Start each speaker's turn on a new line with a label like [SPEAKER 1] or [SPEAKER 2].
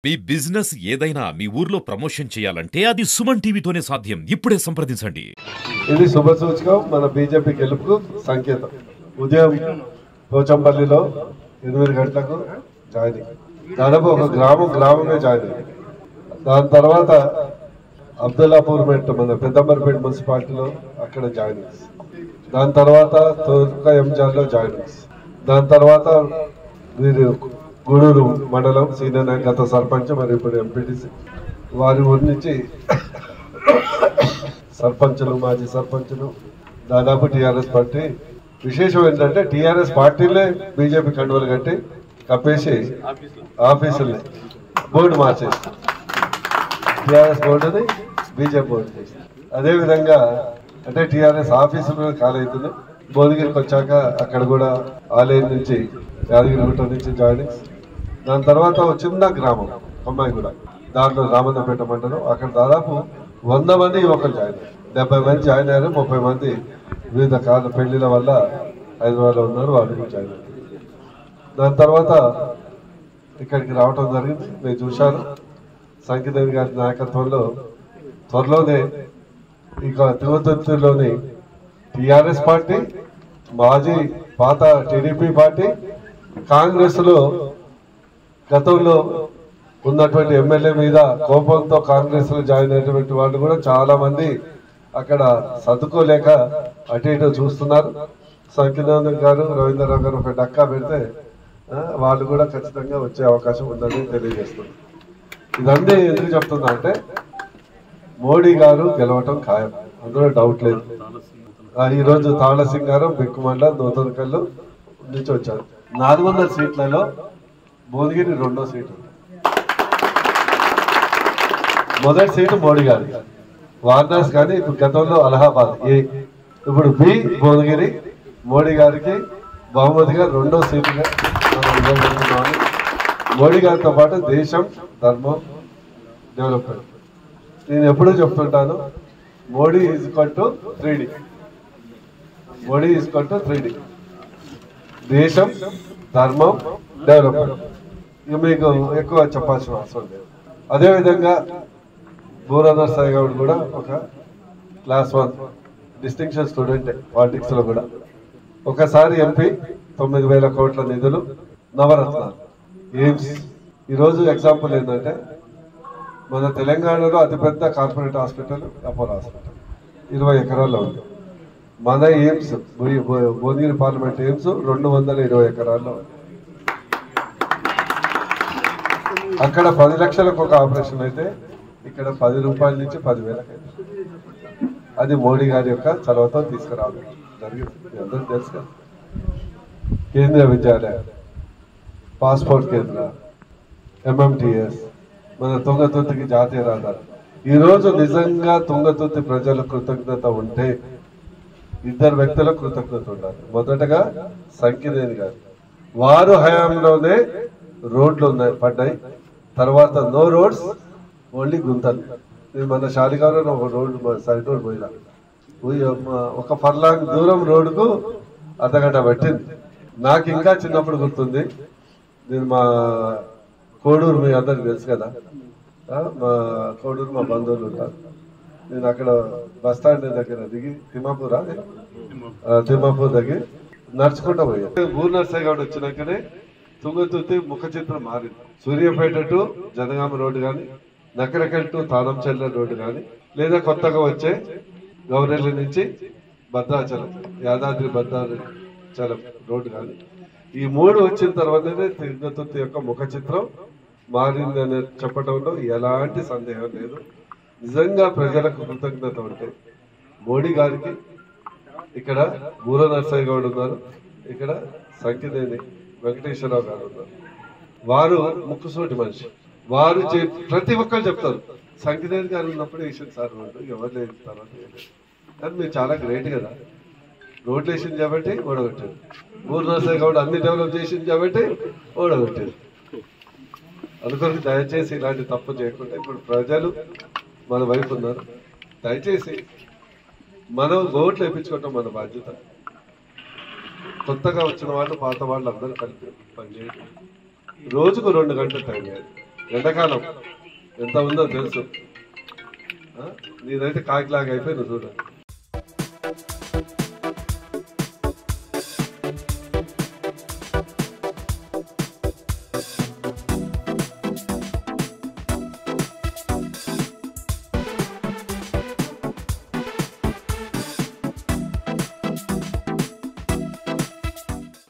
[SPEAKER 1] మీ business ఏదైనా మీ ఊర్లో promotion చేయాలంటే అది సుమన్ టీవీతోనే సాధ్యం. ఇప్పుడే సంప్రదించండి.
[SPEAKER 2] ఇది శుభ సూచకం, మన బీజేపీ గెలుపుకు సంకేతం. ఉదయం పోచంపల్లిలో 8 గంటలకు జాయినింగ్, దాదాపు ఒక గ్రామమే జాయినింగ్. దాని తర్వాత అబ్దుల్లాపూర్ మెట్ మన పెద్దంబర్పేట మున్సిపాలిటీలో అక్కడ జాయినింగ్స్. దాని తర్వాత తోర్క ఎంజార్లో జాయినింగ్స్. దాని తర్వాత వీరు గూడూరు మండలం సీనియర్ గత సర్పంచ్ మరియు ఇప్పుడు ఎంపీటీసీ వారి ఊరి నుంచి సర్పంచులు, మాజీ సర్పంచులు, దాదాపు టీఆర్ఎస్ పార్టీ. విశేషం ఏంటంటే టీఆర్ఎస్ పార్టీలే బీజేపీ కండువలు కట్టి కప్పేసి ఆఫీసుల్ని బోర్డు మార్చేసి టీఆర్ఎస్ బోర్డుని బీజేపీ బోర్డు చేసి, అదేవిధంగా అంటే టీఆర్ఎస్ ఆఫీసులు ఖాళీ అవుతుంది. భువనగిరికి వచ్చాక అక్కడ కూడా ఆలయం నుంచి యాదగిరిగుట్ట నుంచి జాయినింగ్స్. దాని తర్వాత చిన్న గ్రామం అమ్మాయిగూడ, దాంట్లో రామన్నపేట మండలం, అక్కడ దాదాపు 100 మంది యువకులు జాయిన్ అయ్యారు. 70 మంది జాయిన్ అయ్యారు, 30 మంది వివిధ కాల పెళ్లిల వల్ల హైదరాబాద్లో ఉన్నారు, వాళ్ళు కూడా జాయిన్ అయ్యారు. దాని తర్వాత ఇక్కడికి రావటం జరిగింది. మీరు చూశారు సంకీదేవి గారి నాయకత్వంలో త్వరలోనే ఇక తిరుపతిలోని టీఆర్ఎస్ పార్టీ, మాజీ పాత టీడీపీ పార్టీ, కాంగ్రెస్ లో గతంలో ఉన్నటువంటి ఎమ్మెల్యే మీద కోపంతో కాంగ్రెస్ లో జాయిన్ అయినటువంటి వాళ్ళు కూడా చాలా మంది అక్కడ సర్దుకోలేక అటు ఇటు చూస్తున్నారు. సంకీదేవి గారు, రవీంద్రరావు గారు ఒక డక్కా పెడితే వాళ్ళు కూడా ఖచ్చితంగా వచ్చే అవకాశం ఉందని తెలియజేస్తున్నారు. ఇదన్నీ ఎందుకు చెప్తున్నా అంటే మోడీ గారు గెలవటం ఖాయం, అందులో డౌట్ లేదు. ఈరోజు తాళసింగారం, బిక్కుమండ, నూతనకల్లు నుంచి వచ్చారు. 400 సీట్లలో భువనగిరి 2వ సీటు, మొదటి సీటు మోడీ గారి, వారణాసి కానీ ఇప్పుడు గతంలో అలహాబాద్ ఏ, ఇప్పుడు బి భువనగిరి. మోడీ గారికి బహుమతిగా 2వ సీటుగా మనం ఇవ్వబోతున్నామని. మోడీ గారితో పాటు దేశం, ధర్మం, డెవలప్మెంట్. నేను ఎప్పుడూ చెప్తుంటాను, Modi is equal to 3D. Modi is equal to 3D, దేశం, ధర్మం, డెవలప్మెంట్. ఇక మీకు ఎక్కువ చెప్పాల్సిన అవసరం లేదు. అదేవిధంగా బూరా నర్సయ్య గౌడ్ కూడా ఒక క్లాస్ 1 డిస్టింక్షన్ స్టూడెంటే పాలిటిక్స్లో కూడా. ఒకసారి ఎంపీ, 9,000 కోట్ల నిధులు, నవరత్నాలు, ఎయిమ్స్. ఈరోజు ఎగ్జాంపుల్ ఏంటంటే మన తెలంగాణలో అతిపెద్ద కార్పొరేట్ హాస్పిటల్ అపోలో హాస్పిటల్ 20 ఎకరాల్లో ఉంది. మన ఎయిమ్స్ భువనగిరి పార్లమెంట్ ఎయిమ్స్ 220 ఎకరాల్లో ఉంది. అక్కడ 10 లక్షలకు ఒక ఆపరేషన్ అయితే ఇక్కడ 10 రూపాయల నుంచి 10,000 అయితే. అది మోడీ గారి యొక్క చొరవతో తీసుకురావడం జరిగింది. అందరికీ తెలుసు కదా. కేంద్రీయ విద్యాలయ, పాస్పోర్ట్ కేంద్ర, MMTS, మన తుంగతుర్తికి జాతీయ రహదారి. ఈరోజు నిజంగా తుంగతుర్తి ప్రజల కృతజ్ఞత ఉంటే 2 వ్యక్తుల కృతజ్ఞత ఉండాలి. మొదటగా సంకీదేవి గారు, వారు హయాంలోనే రోడ్లు పడ్డాయి. తర్వాత నో రోడ్స్, ఓన్లీ గుంతలు. నేను మన షాలిగారు ఒక రోడ్డు సైడ్ రోడ్ పోయినా, ఒక ఫర్లాంగ్ దూరం రోడ్డుకు అర్ధగంట పట్టింది. నాకు ఇంకా చిన్నప్పుడు గుర్తుంది. నేను మా కోడూరు, మీ అందరికి తెలుసు కదా, మా కోడూరు మా బంధువులు ఉంటారు. నేను అక్కడ బస్టాండ్ దగ్గర దిగి తిమ్మాపూర్ దగ్గర నడుచుకుంటూ పోయాను. బూర నర్సయ్య గౌడ్ వచ్చినాకనే తుంగతుర్తి ముఖ చిత్రం మారింది. సూర్యాపేట టు జనగామ రోడ్డు కానీ, నకరకల్ టు తానంచెల్ల రోడ్డు కానీ, లేదా కొత్తగా వచ్చే గౌరెల్లి నుంచి భద్రాచలం, యాదాద్రి భద్రాచలం రోడ్డు కానీ, ఈ 3 వచ్చిన తర్వాతనే తుంగతుర్తి యొక్క ముఖ చిత్రం మారిందని చెప్పడంలో ఎలాంటి సందేహం లేదు. నిజంగా ప్రజలకు కృతజ్ఞత ఉంటే మోడీ గారికి, ఇక్కడ బూర నర్సయ్య గౌడ్ ఉన్నారు, ఇక్కడ సంకీదేవి వెంకటేశ్వరరావు గారు ఉన్నారు. వారు ముక్కుసూటి మనిషి. వారు ప్రతి ఒక్కరు చెప్తారు, సంకీదేవి గారు ఉన్నప్పుడు వేసింది సార్ రోడ్డు, ఎవరు లేదు తర్వాత. కానీ మీరు చాలా గ్రేట్ కదా, రోడ్లు వేసింది కాబట్టి ఓడగొట్టారు. బూర నర్సయ్య గౌడ్ అన్ని డెవలప్ చేసింది కాబట్టి ఓడగొట్టారు. అందుకని దయచేసి ఇలాంటి తప్పు చేయకుండా ఇప్పుడు ప్రజలు మన వైపు ఉన్నారు. దయచేసి మనం ఓట్లు వేయించుకోవటం మన బాధ్యత. కొత్తగా వచ్చిన వాళ్ళు, పాత వాళ్ళు అందరూ కలిపి పనిచేయండి. రోజుకు 2 గంటలు టైం. ఎండాకాలం ఎంత ఉందో తెలుసు. నీదైతే కాకిలాగా అయిపోయింది చూడండి.